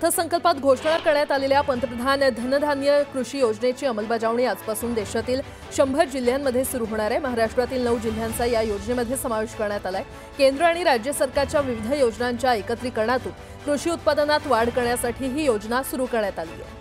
अर्थसंकल्पात घोषणा करण्यात आलेल्या पंतप्रधान धनधान्य कृषी योजनेची अंमलबजावणी आजपासून देशातील 100 जिल्ह्यांमध्ये सुरू होणार आहे। महाराष्ट्रातील 9 जिल्ह्यांचा या योजनेमध्ये समावेश करण्यात आलाय। केंद्र आणि राज्य सरकारच्या विविध योजनांच्या एकत्रीकरणातून कृषी उत्पादनात वाढ करण्यासाठी ही योजना सुरू करण्यात आली आहे।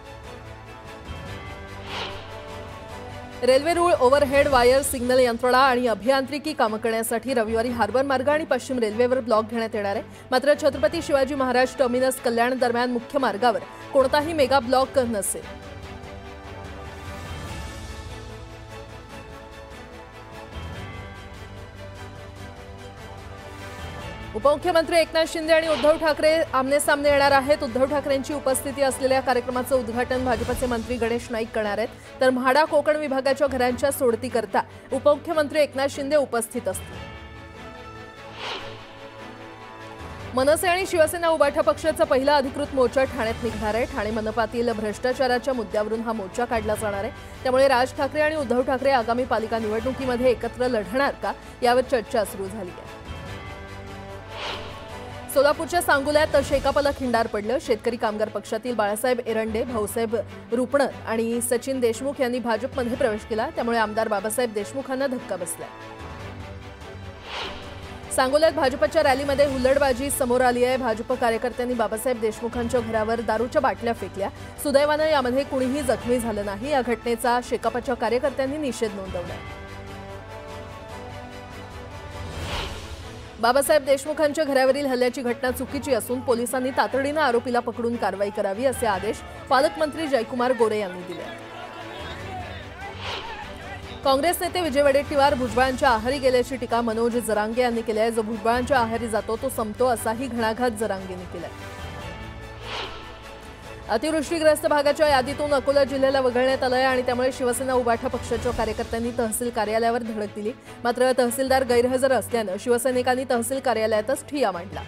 रेल्वे रूळ, ओव्हरहेड वायर, सिग्नल यंत्रणा आणि अभियांत्रिकी कामं करण्यासाठी रविवारी हार्बर मार्ग आणि पश्चिम रेल्वेवर ब्लॉक घेण्यात येणार आहे। मात्र छत्रपती शिवाजी महाराज टर्मिनस कल्याण दरम्यान मुख्य मार्गावर कोणताही मेगा ब्लॉक नसेल। उपमुख्यमंत्री एकनाथ शिंदे आणि उद्धव ठाकरे आमने-सामने येणार आहेत। उद्धव ठाकरेंची उपस्थिती असलेल्या कार्यक्रमाचं उद्घाटन भाजपचे मंत्री गणेश नाईक करणार आहेत। तर म्हाडा कोकण विभागाच्या घरांच्या सोडतीकरता उपमुख्यमंत्री एकनाथ शिंदे उपस्थित असतील। मनसे आणि शिवसेना उबाठा पक्षाचा पहिला अधिकृत मोर्चा ठाण्यात निघणार आहे। ठाणे मनपातील भ्रष्टाचाराच्या मुद्द्यावरून हा मोर्चा काढला जाणार आहे। त्यामुळे राज ठाकरे आणि उद्धव ठाकरे आगामी पालिका निवडणुकीमध्ये एकत्र लढणार का यावर चर्चा सुरू झाली आहे। सोलापूरच्या सांगोल्यात शेकापला खिंडार पडलं। शेतकरी कामगार पक्षातील बाळासाहेब एरंडे, भाऊसाहेब रुपणर आणि सचिन देशमुख यांनी भाजपमध्ये प्रवेश केला। त्यामुळे आमदार बाबासाहेब देशमुखांना धक्का बसला। सांगोल्यात भाजपच्या रॅलीमध्ये हुल्लडबाजी समोर आली आहे। भाजप कार्यकर्त्यांनी बाबासाहेब देशमुखांच्या घरावर दारूच्या बाटल्या फेकल्या। सुदैवानं यामध्ये कुणीही जखमी झालं नाही। या घटनेचा शेकापच्या कार्यकर्त्यांनी निषेध नोंदवला। बाबासाहेब देशमुखांच्या घरावरील हल्ल्याची घटना चुकीची असून पोलिसांनी तातडीने आरोपीला पकडून कारवाई करावी असे आदेश पालकमंत्री जयकुमार गोरे यांनी दिले। काँग्रेस नेते विजय वडेट्टीवार भुजबळांच्या आहारी गेल्याची टीका मनोज जरांगे यांनी केली आहे। जो भुजबळांच्या आहारी जातो तो संपतो असाही घणाघात जरांगेंनी केला। अतिवृष्टीग्रस्त भागाच्या यादीतून अकोला जिल्ह्याला वगळण्यात आलं आहे आणि त्यामुळे शिवसेना उबाठा पक्षाच्या कार्यकर्त्यांनी तहसील कार्यालयावर धडक दिली। मात्र तहसीलदार गैरहजर असल्यानं शिवसैनिकांनी तहसील कार्यालयातच ठिय्या मांडला।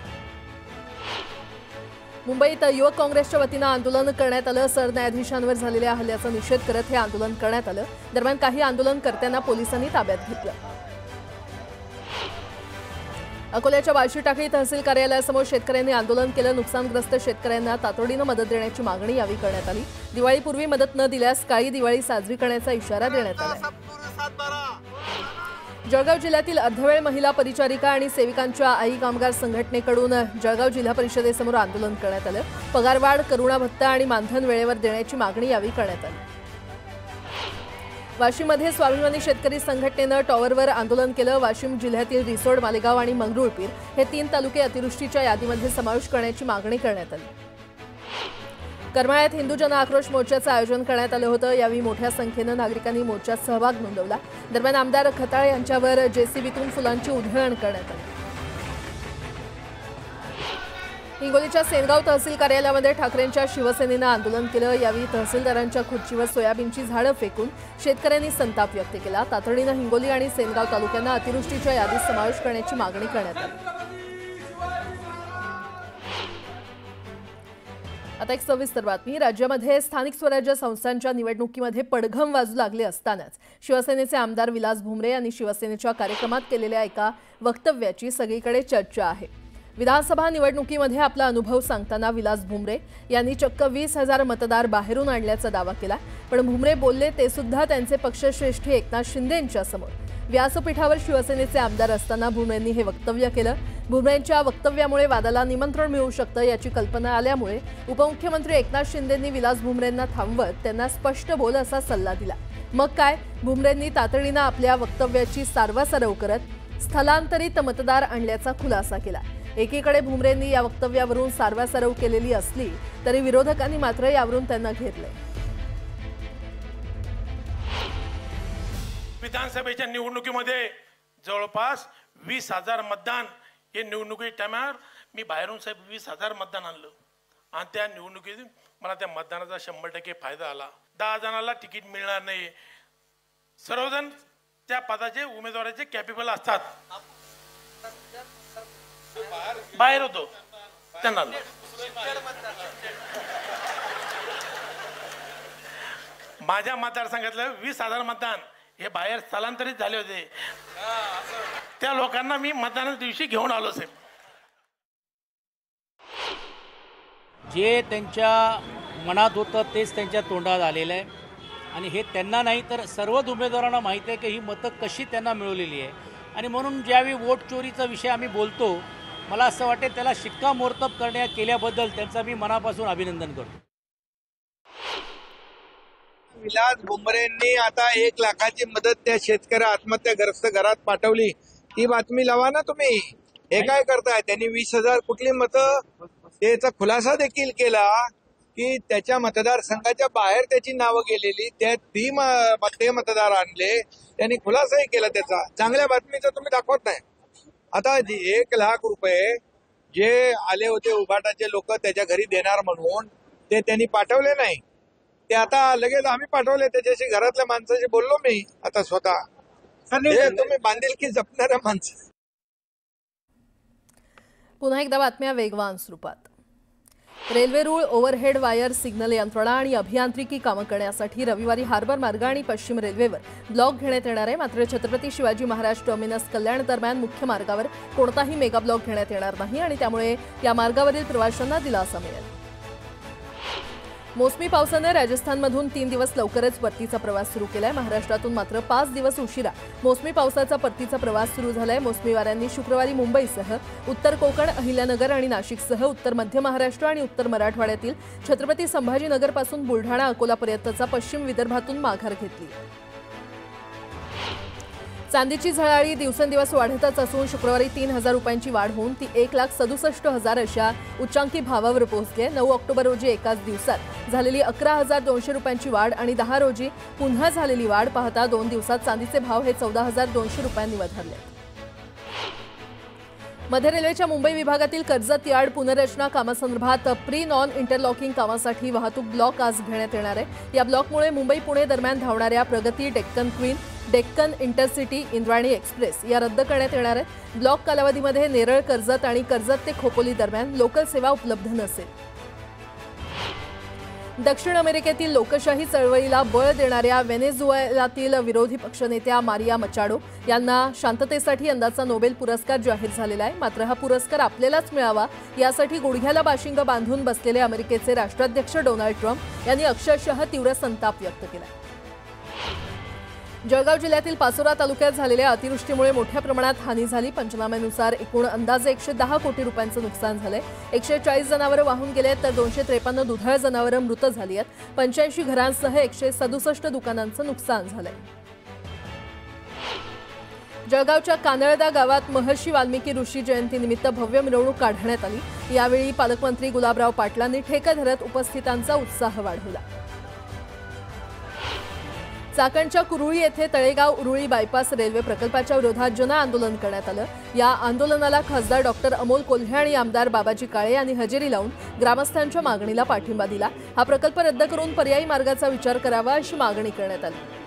मुंबईत युवक काँग्रेसच्या वतीनं आंदोलन करण्यात आलं। सरन्यायाधीशांवर झालेल्या हल्ल्याचा निषेध करत हे आंदोलन करण्यात आलं। दरम्यान काही आंदोलनकर्त्यांना पोलिसांनी ताब्यात घेतलं। अकोल्याच्या वाशी टाकळी तहसील कार्यालयासमोर शेतकऱ्यांनी आंदोलन केलं। नुकसानग्रस्त शेतकऱ्यांना तातडीनं मदत देण्याची मागणी यावेळी करण्यात आली। दिवाळीपूर्वी मदत न दिल्यास काळी दिवाळी साजरी करण्याचा इशारा देण्यात आला। जळगाव जिल्ह्यातील अर्धवेळ महिला परिचारिका आणि सेविकांच्या आई कामगार संघटनेकडून जळगाव जिल्हा परिषदेसमोर आंदोलन करण्यात आलं। पगारवाढ, करुणा भत्ता आणि मानधन वेळेवर देण्याची मागणी यावेळी करण्यात आली। वाशिममध्ये स्वाभिमानी शेतकरी संघटनेनं टॉवरवर आंदोलन केलं। वाशिम जिल्ह्यातील रिसोड, मालेगाव आणि मंगरुळपीर हे 3 तालुके अतिवृष्टीच्या यादीमध्ये समावेश करण्याची मागणी करण्यात आली। करमाळ्यात हिंदू जन आक्रोश मोर्चाचं आयोजन करण्यात आलं होतं। यावेळी मोठ्या संख्येनं नागरिकांनी मोर्चात सहभाग नोंदवला। दरम्यान आमदार खताळ यांच्यावर जेसीबीतून फुलांची उधळण करण्यात आली। हिंगोलीच्या सेनगाव तहसील कार्यालयामध्ये ठाकरेंच्या शिवसेनेनं आंदोलन केलं। यावेळी तहसीलदारांच्या खुर्चीवर सोयाबीनची झाडं फेकून शेतकऱ्यांनी संताप व्यक्त केला। तातडीनं हिंगोली आणि सेनगाव तालुक्यांना अतिवृष्टीच्या यादीत समावेश करण्याची मागणी करण्यात आली। आता एक सविस्तर बातमी। राज्यामध्ये स्थानिक स्वराज्य संस्थांच्या निवडणुकीमध्ये पडघम वाजू लागले असतानाच शिवसेनेचे आमदार विलास भुमरे यांनी शिवसेनेच्या कार्यक्रमात केलेल्या एका वक्तव्याची सगळीकडे चर्चा आहे। विधानसभा निवडणुकीमध्ये आपला अनुभव सांगताना विलास भुमरे यांनी चक्क 20,000 मतदार बाहेरून आणल्याचा दावा केला। पण भुमरे बोलले ते सुद्धा त्यांचे पक्षश्रेष्ठी एकनाथ शिंदे यांच्या समोर। व्यासपीठावर शिवसेनेचे आमदार असताना भुमरेंनी हे वक्तव्य केलं। भुमरेंच्या वक्तव्यामुळे वादाला निमंत्रण मिळू शकतं याची कल्पना आल्यामुळे उपमुख्यमंत्री एकनाथ शिंदेंनी विलास भुमरेंना थांबवत त्यांना स्पष्ट बोल असा सल्ला दिला। मग काय, भुमरेंनी तातडीनं आपल्या वक्तव्याची सारवासारव करत स्थलांतरित मतदार आणल्याचा खुलासा केला। एकीकडे भुमरेंनी या वक्तव्यावरून सारवासारव केलेली असली तरी विरोधकांनी मात्र यावरून त्यांना घेरले। विधानसभेच्या निवडणुकीमध्ये जवळपास 20,000 मतदान हे निवडणुकी टायमावर मी बाहेरून साहेब 20,000 मतदान आणलं आणि त्या निवडणुकीत मला त्या मतदानाचा 100% फायदा आला। 10 जणांना तिकीट मिळणार नाही। सर्वजण त्या पदाचे उमेदवाराचे कॅपेबल असतात। बाहेर होतो त्यांना माझ्या मतदारसंघातलं 20,000 मतदान हे बाहेर स्थलांतरित झाले होते। त्या लोकांना मी मतदानाच्या दिवशी घेऊन आलो साहेब। जे त्यांच्या मनात होतं तेच त्यांच्या तोंडात आलेलं आहे आणि हे त्यांना नाही तर सर्वच उमेदवारांना माहीत आहे की ही मतं कशी त्यांना मिळवलेली आहे आणि म्हणून ज्यावेळी वोट चोरीचा विषय आम्ही बोलतो मला असं वाटते त्याला शिक्कामोर्तब केल्याबद्दल त्यांचा मी मनापासून अभिनंदन करतो। विलास भुमरेंनी आता 1 लाखाची मदत त्या शेतकरी आत्महत्याग्रस्त घरात पाठवली, ती बातमी लावा ना तुम्ही। हे काय करताय? त्यांनी 20,000 कुठली मतं, त्याचा खुलासा देखील केला की त्याच्या मतदारसंघाच्या बाहेर त्याची नावं गेलेली, ते मतदार आणले, त्यांनी खुलासाही केला त्याचा। चांगल्या बातमीचं तुम्ही दाखवत नाही। आता 1 लाख रुपये जे आले होते उभाटाचे लोक त्याच्या घरी देणार म्हणून ते त्यांनी पाठवले नाही, ते आता लगेच आम्ही पाठवले। त्याच्याशी घरातल्या माणसाशी बोललो मी आता स्वतः। तुम्ही बांधिलकी जपणाऱ्या माणसं। पुन्हा एकदा बातम्या वेगवान स्वरूपात। रेल्वे रूळ, ओव्हरहेड वायर, सिग्नल यंत्रणा आणि अभियांत्रिकी कामं करण्यासाठी रविवारी हार्बर मार्ग आणि पश्चिम रेल्वेवर ब्लॉक घेण्यात येणार आहे। मात्र छत्रपती शिवाजी महाराज टर्मिनस कल्याण दरम्यान मुख्य मार्गावर कोणताही मेगा ब्लॉक घेण्यात येणार नाही आणि त्यामुळे या मार्गावरील प्रवाशांना दिलासा मिळेल। मोसमी पावसाने राजस्थानमधून 3 दिवस लवकरच परतीचा प्रवास सुरू केलाय। महाराष्ट्रातून मात्र 5 दिवस उशिरा मोसमी पावसाचा परतीचा प्रवास सुरू झालाय। मोसमी वाऱ्यांनी शुक्रवारी मुंबईसह उत्तर कोकण, अहिल्यानगर आणि नाशिकसह उत्तर मध्य महाराष्ट्र आणि उत्तर मराठवाड्यातील छत्रपती संभाजीनगरपासून बुलढाणा, अकोलापर्यंतचा पश्चिम विदर्भातून माघार घेतली। चांदीची झळाळी दिवसेंदिवस वाढतच असून शुक्रवारी 3,000 रुपयांची वाढ होऊन ती 1,67,000 अशा उच्चांकी भावावर पोहोचली। 9 ऑक्टोबर रोजी एकाच दिवसात झालेली 11,200 रुपयांची वाढ आणि 10 रोजी पुन्हा झालेली वाढ पाहता 2 दिवसात चांदीचे भाव हे 14,200 रुपयांनी वधारले। मध्य रेल्वेच्या मुंबई विभागातील कर्जत यार्ड पुनर्रचना कामासंदर्भात प्री नॉन इंटरलॉकिंग कामासाठी वाहतूक ब्लॉक आज घेण्यात येणार आहे। या ब्लॉकमुळे मुंबई पुणे दरम्यान धावणाऱ्या प्रगती, Deccan queen, Deccan intercity, Indrayani express या रद्द करण्यात येणार आहेत। ब्लॉक कालावधीमध्ये नेरळ, कर्जत आणि कर्जत ते खोपोली दरम्यान लोकल सेवा उपलब्ध नसेल। दक्षिण अमेरिकेतील लोकशाही चळवळीला बळ देणाऱ्या व्हेनेझुएलातील विरोधी पक्षनेत्या मारिया मचाडो यांना शांततेसाठी यंदाचा नोबेल पुरस्कार जाहीर झालेला आहे। मात्र हा पुरस्कार आपल्यालाच मिळावा यासाठी गुडघ्याला बाशिंग बांधून बसलेले अमेरिकेचे राष्ट्राध्यक्ष डोनाल्ड ट्रम्प यांनी अक्षरशः तीव्र संताप व्यक्त केला। जळगाव जिल्ह्यातील पाचोरा तालुक्यात झालेल्या अतिवृष्टीमुळे मोठ्या प्रमाणात हानी झाली। पंचनाम्यानुसार एकूण अंदाजे 110 कोटी रुपयांचं नुकसान झालंय। 140 जनावरं वाहून गेले तर 253 दुधाळ जनावरं मृत झाली आहेत। 85 घरांसह 167 दुकानांचं नुकसान झालंय। जळगावच्या कानळदा गावात महर्षी वाल्मिकी ऋषी जयंतीनिमित्त भव्य मिरवणूक काढण्यात आली। यावेळी पालकमंत्री गुलाबराव पाटलांनी ठेका धरत उपस्थितांचा उत्साह वाढवला। चाकणच्या कुरुळी येथे तळेगाव उरुळी बायपास रेल्वे प्रकल्पाच्या विरोधात जन आंदोलन करण्यात आलं। या आंदोलनाला खासदार डॉक्टर अमोल कोल्हे आणि आमदार बाबाजी काळे यांनी हजेरी लावून ग्रामस्थांच्या मागणीला पाठिंबा दिला। हा प्रकल्प रद्द करून पर्यायी मार्गाचा विचार करावा अशी मागणी करण्यात आली।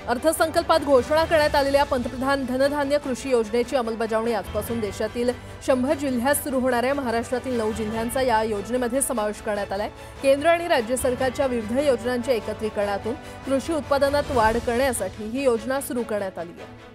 अर्थसंकल्पात घोषणा करण्यात आलेल्या पंतप्रधान धनधान्य कृषी योजनेची अंमलबजावणी आजपासून देशातील 100 जिल्ह्यात सुरू होणाऱ्या महाराष्ट्रातील 9 जिल्ह्यांचा या योजनेमध्ये समावेश करण्यात आलाय। केंद्र आणि राज्य सरकारच्या विविध योजनांच्या एकत्रीकरणातून कृषी उत्पादनात वाढ करण्यासाठी ही योजना सुरू करण्यात आली आहे।